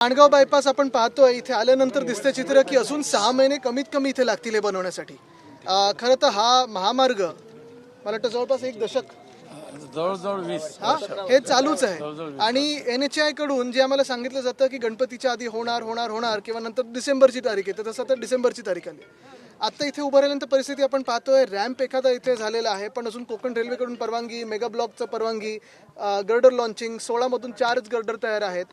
Mangaon bypass आपण पाहतोय, इथे आल्यानंतर दिसते चित्र की अजून 6 महिने कमीत कमी इथे लागतील हे बनवण्यासाठी. खरं तर हा महामार्ग मला वाटतं जवळपास 1 दशक जवळजवळ 20 हे चालूच आहे. आणि NHAI कडून जे आम्हाला सांगितलं जातं की गणपतीच्या आधी होणार होणार होणार किंवा नंतर डिसेंबरची तारीख येते, तसं तर डिसेंबरची तारीख आली. आता इथे उभं राहिल्यानंतर परिस्थिती आपण पाहतोय, रॅम्प एखादा इथे झालेला आहे, पण अजून कोकण रेल्वेकडून परवानगी, मेगा ब्लॉकचं परवानगी, गर्डर लॉन्चिंग, 16 मधून 4च गर्डर तयार आहेत.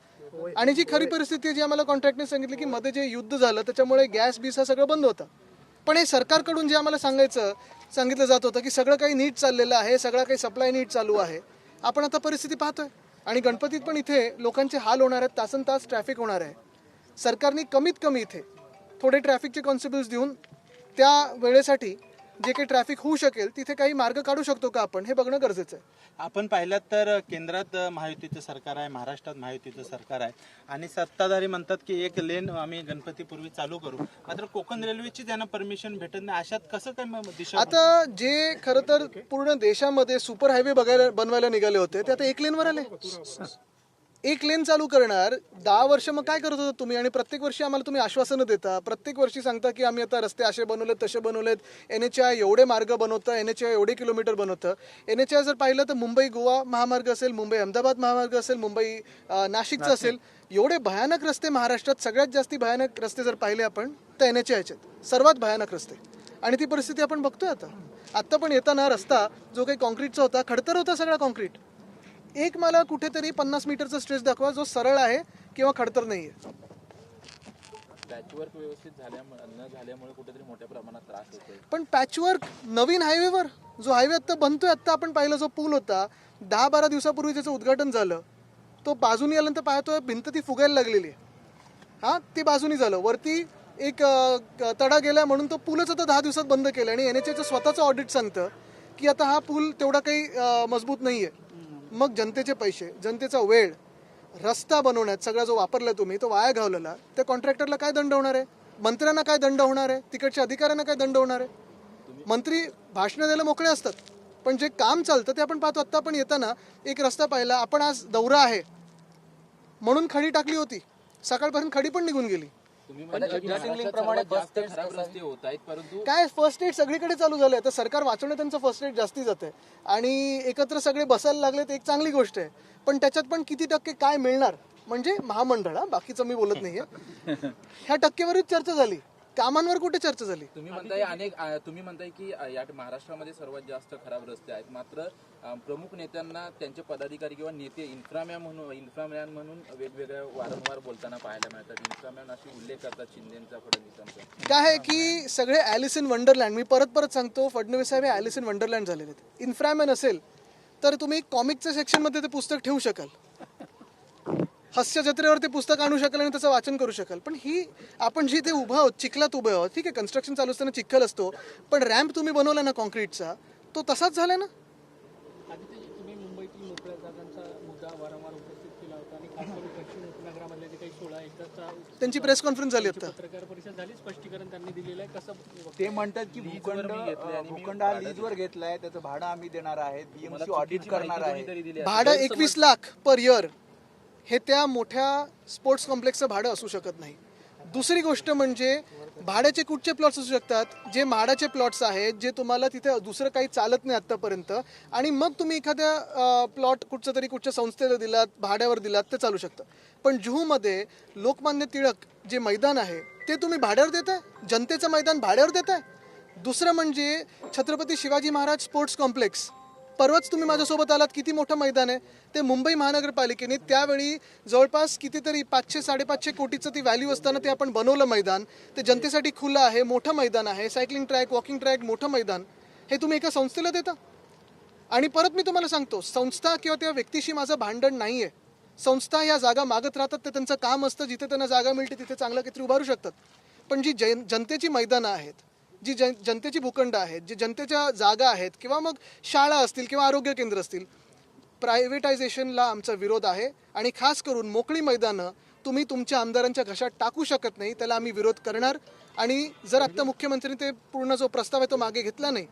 आणि जी खरी परिस्थिती जी आम्हाला कॉन्ट्रॅक्टने सांगितली की मध्ये जे युद्ध झालं त्याच्यामुळे गॅस बीस हा सगळं बंद होतं. पण हे सरकारकडून जे आम्हाला सांगितलं जात होतं की सगळं काही नीट चाललेलं आहे, सगळं काही सप्लाय नीट चालू आहे. आपण आता परिस्थिती पाहतोय आणि गणपतीत पण इथे लोकांचे हाल होणार आहेत, तासन तास ट्रॅफिक होणार आहे. सरकारने कमीत कमी इथे थोडे ट्रॅफिकचे कॉन्सिबल्स देऊन त्या वेळेसाठी जे काही ट्रॅफिक होऊ शकेल तिथे काही मार्ग काढू शकतो का आपण, हे बघणं गरजेचं आहे. आपण पाहिलं तर केंद्रात महायुतीचं सरकार आहे, महाराष्ट्रात महायुतीचं सरकार आहे आणि सत्ताधारी म्हणतात की 1 लेन आम्ही गणपतीपूर्वी चालू करू, मात्र कोकण रेल्वेची त्यांना परमिशन भेटत नाही. अशात कसं काय दिशा? आता जे खरं तर पूर्ण देशामध्ये सुपर हायवे बनवायला निघाले होते ते आता 1 लेनवर आले. 1 लेन चालू करणार 10 वर्ष, मग काय करत होता तुम्ही? आणि प्रत्येक वर्षी आम्हाला तुम्ही आश्वासनं देता, प्रत्येक वर्षी सांगता की आम्ही आता रस्ते असे बनवलेत तसे बनवलेत, NHAI एवढे मार्ग बनवतं, NHAI एवढे किलोमीटर बनवतं. NHAI जर पाहिलं तर मुंबई गोवा महामार्ग असेल, मुंबई अहमदाबाद महामार्ग असेल, मुंबई नाशिकचं असेल, एवढे भयानक रस्ते महाराष्ट्रात. सगळ्यात जास्ती भयानक रस्ते जर पाहिले आपण तर NHAIचे सर्वात भयानक रस्ते. आणि ती परिस्थिती आपण बघतोय आता पण येताना रस्ता जो काही कॉन्क्रीटचा होता, खडतर होता सगळा कॉन्क्रीट. एक मला कुठेतरी 50 मीटरचा स्ट्रेच दाखवा जो सरळ आहे किंवा खडतर नाहीये. पॅचवर्क व्यवस्थित न झाल्यामुळे कुठेतरी मोठ्या प्रमाणात त्रास होतोय. पण पॅचवर्क नवीन हायवेवर, जो हायवे आता बनतोय, आता आपण पाहिलं जो पूल होता 10-12 दिवसापूर्वी त्याचं उद्घाटन झालं, तो बाजूनी आल्यानंतर पाहतोय भिंत ती फुगायला लागलेली आहे. ती बाजूनी झालं, वरती एक तडा गेला म्हणून तो पूलच आता 10 दिवसात बंद केला. आणि NHAIचं स्वतःचं ऑडिट सांगतं की आता हा पूल तेवढा काही मजबूत नाहीये. मग जनतेचे पैसे, जनतेचा वेळ, रस्ता बनवण्यात सगळा जो वापरला तुम्ही तो वाया घालवलेला, त्या कॉन्ट्रॅक्टरला काय दंड होणार आहे? मंत्र्यांना काय दंड होणार आहे? तिकडच्या अधिकाऱ्यांना काय दंड होणार आहे? मंत्री भाषणं द्यायला मोकळे असतात, पण जे काम चालतं ते आपण पाहतो. आत्ता आपण येताना एक रस्ता पाहिला, आपण आज दौरा आहे म्हणून खडी टाकली होती, सकाळपासून खडी पण निघून गेली. काय फर्स्ट एड सगळीकडे चालू झालंय, तर सरकार वाचवणं त्यांचं फर्स्ट एड जास्ती जाते आणि एकत्र सगळे बसायला लागले तर एक चांगली गोष्ट आहे. पण त्याच्यात पण किती टक्के काय मिळणार म्हणजे महामंडळ, बाकीचं मी बोलत नाहीये. ह्या टक्केवारीच चर्चा झाली, कामांवर कुठे चर्चा झाली? तुम्ही म्हणताय की या महाराष्ट्रामध्ये सर्वात जास्त खराब रस्ते आहेत, मात्र प्रमुख नेत्यांना त्यांचे पदाधिकारी किंवा नेते इन्फ्रामॅन म्हणून वेगवेगळ्या वारंवार बोलताना पाहायला मिळतात. इन्फ्रामॅन अशी उल्लेख करतात शिंदेचा, फडणवीसांचा. काय आहे की सगळे ॲलिस इन वंडरलँड, मी परत सांगतो, फडणवीस साहेब हे ॲलिस इन वंडरलँड झालेले आहेत. इन्फ्रामॅन असेल तर तुम्ही कॉमिकच्या सेक्शनमध्ये ते पुस्तक ठेवू शकाल, हास्य जत्रेवर ते पुस्तक आणू शकाल आणि त्याचं वाचन करू शकाल. पण ही आपण जिथे उभं आहोत, चिखलात उभे आहोत, ठीक आहे, कन्स्ट्रक्शन चालू असताना चिखल असतो, पण रॅम्प तुम्ही बनवला ना कॉन्क्रीटचा, तो तसाच झाला ना. तुम्ही मुंबईतील मोकळ्या जागांचा मुद्दा वारंवार उपस्थित केला होता आणि खास करून पश्चिम उपनगरामधले जे काही 16 एकरचा त्यांची प्रेस कॉन्फरन्स झाली आता, पत्रकार परिषद झाली, स्पष्टीकरण त्यांनी दिलेलं आहे. कसं ते म्हणतात की भूखंड हा लीजवर घेतलाय, त्याचं भाडं आम्ही देणार आहे, BMC ऑडिट करणार आहे. भाडं 21 लाख पर इयर हे त्या मोठ्या स्पोर्ट्स कॉम्प्लेक्सचं भाडं असू शकत नाही. दुसरी गोष्ट म्हणजे भाड्याचे कुठचे प्लॉट्स असू शकतात? जे म्हाडाचे प्लॉट्स आहेत, जे तुम्हाला तिथे दुसरं काही चालत नाही आत्तापर्यंत, आणि मग तुम्ही एखाद्या प्लॉट कुठच्या संस्थेला दिलात, भाड्यावर दिलात, ते चालू शकतं. पण जुहूमध्ये लोकमान्य टिळक जे मैदान आहे ते तुम्ही भाड्यावर देताय, जनतेचं मैदान भाड्यावर देताय. दुसरं म्हणजे छत्रपती शिवाजी महाराज स्पोर्ट्स कॉम्प्लेक्स, परवाच तुम्ही माझ्यासोबत आलात, किती मोठं मैदान आहे ते. मुंबई महानगरपालिकेने त्यावेळी जवळपास कितीतरी 500-550 कोटीचं ती व्हॅल्यू असताना ते आपण बनवलं मैदान. ते जनतेसाठी खुलं आहे, मोठं मैदान आहे, सायकलिंग ट्रॅक, वॉकिंग ट्रॅक, मोठं मैदान. हे तुम्ही एका संस्थेला देता. आणि परत मी तुम्हाला सांगतो, संस्था किंवा त्या व्यक्तीशी माझं भांडण नाही आहे. संस्था या जागा मागत राहतात, ते त्यांचं काम असतं, जिथे त्यांना जागा मिळते तिथे चांगलं काहीतरी उभारू शकतात. पण जी जनतेची मैदानं आहेत, जी जनतेची भूखंड आहेत, जे जनतेच्या जागा आहेत, किंवा मग शाळा असतील किंवा आरोग्य केंद्र असतील, प्रायव्हेटायझेशनला आमचा विरोध आहे. आणि खास करून मोकळी मैदानं तुम्ही तुमच्या आमदारांच्या घशात टाकू शकत नाही, त्याला आम्ही विरोध करणार. आणि जर आत्ता मुख्यमंत्र्यांनी ते पूर्ण जो प्रस्ताव आहे तो मागे घेतला नाही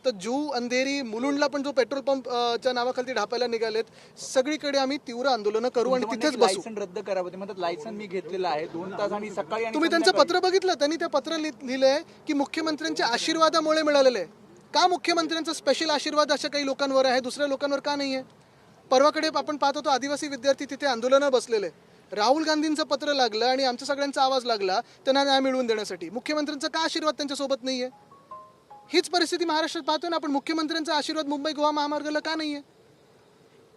तर जू अंधेरी मुलुंडला पण जो पेट्रोल पंप च्या नावाखाली ढापायला निघालेत, सगळीकडे आम्ही तीव्र आंदोलनं करू आणि तिथेच बसू. लायसन रद्द करावं. ते म्हणतात लायसन मी घेतलेलं आहे 2 तास आणि सकाळी आणि तुम्ही त्यांचं पत्र बघितलं, त्यांनी ते पत्र लिहिलंय की मुख्यमंत्र्यांच्या आशीर्वादामुळे मिळालेलं आहे. का मुख्यमंत्र्यांचा स्पेशल आशीर्वाद अशा काही लोकांवर आहे, दुसऱ्या लोकांवर का नाही आहे? परवाकडे आपण पाहत होतो आदिवासी विद्यार्थी तिथे आंदोलनं बसलेले. राहुल गांधींचं पत्र लागलं आणि आमच्या सगळ्यांचा आवाज लागला त्यांना न्याय मिळवून देण्यासाठी. मुख्यमंत्र्यांचा का आशीर्वाद त्यांच्यासोबत नाहीये? हीच परिस्थिती महाराष्ट्रात पाहतो ना आपण. मुख्यमंत्र्यांचा आशीर्वाद मुंबई गोवा महामार्गाला का नाहीये?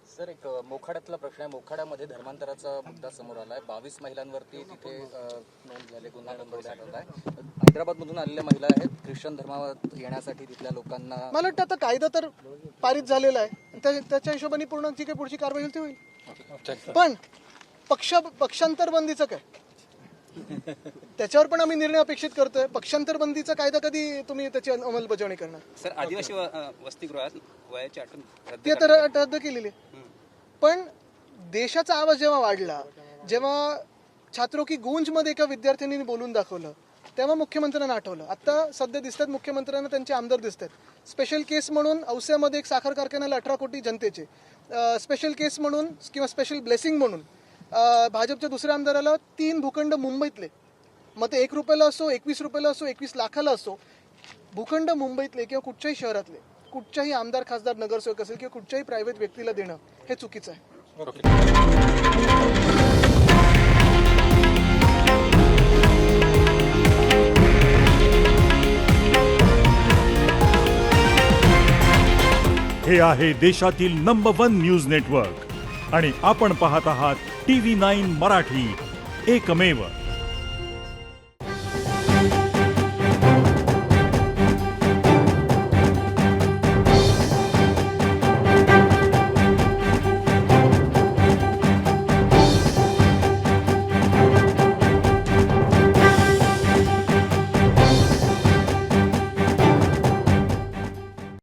सर, एक मोखाड्यातला प्रश्न आहे. मोखाड्यामध्ये धर्मांतराचा मुद्दा समोर आलाय. 22 महिलांवरती तिथे नोंद झाले, गुन्हा नोंदवण्यात आलाय. हैदराबादमधून आलेल्या महिला आहेत. ख्रिश्चन धर्मावर येण्यासाठी तिथल्या लोकांना मला वाटतं आता कायदा तर पारित झालेला आहे, त्याच्या हिशोबाने पूर्ण जी काही पुढची कारवाई होईल ती होईल. पण पक्षांतर बंदीचं काय, त्याच्यावर पण आम्ही निर्णय अपेक्षित करतोय. पक्षांतर बंदीचा कायदा कधी तुम्ही त्याची अंमलबजावणी करणार? सर, आदिवासी वसतिगृहात वयाची अट ती आता रद्द केलेली आहे. पण देशाचा आवाज जेव्हा वाढला, जेव्हा छात्रो की गूंजमध्ये एका विद्यार्थिनीने बोलून दाखवलं, तेव्हा मुख्यमंत्र्यांना आठवलं. आता सध्या दिसतात मुख्यमंत्र्यांना त्यांचे आमदार दिसतात. स्पेशल केस म्हणून औस्यामध्ये एक साखर कारखान्याला 18 कोटी जनतेचे, स्पेशल केस म्हणून किंवा स्पेशल ब्लेसिंग म्हणून भाजपच्या दुसऱ्या आमदाराला 3 भूखंड मुंबईतले, मग ते 1 रुपयाला असो, 21 रुपयाला असो, 21 लाखाला असो, भूखंड मुंबईतले किंवा कुठच्याही शहरातले कुठच्याही आमदार, खासदार, नगरसेवक असेल किंवा कुठच्याही प्रायव्हेट व्यक्तीला देणं हे चुकीचं आहे. हे आहे देशातील नंबर 1 न्यूज नेटवर्क आणि आपण पाहत आहात TV9 मराठी, एकमेव.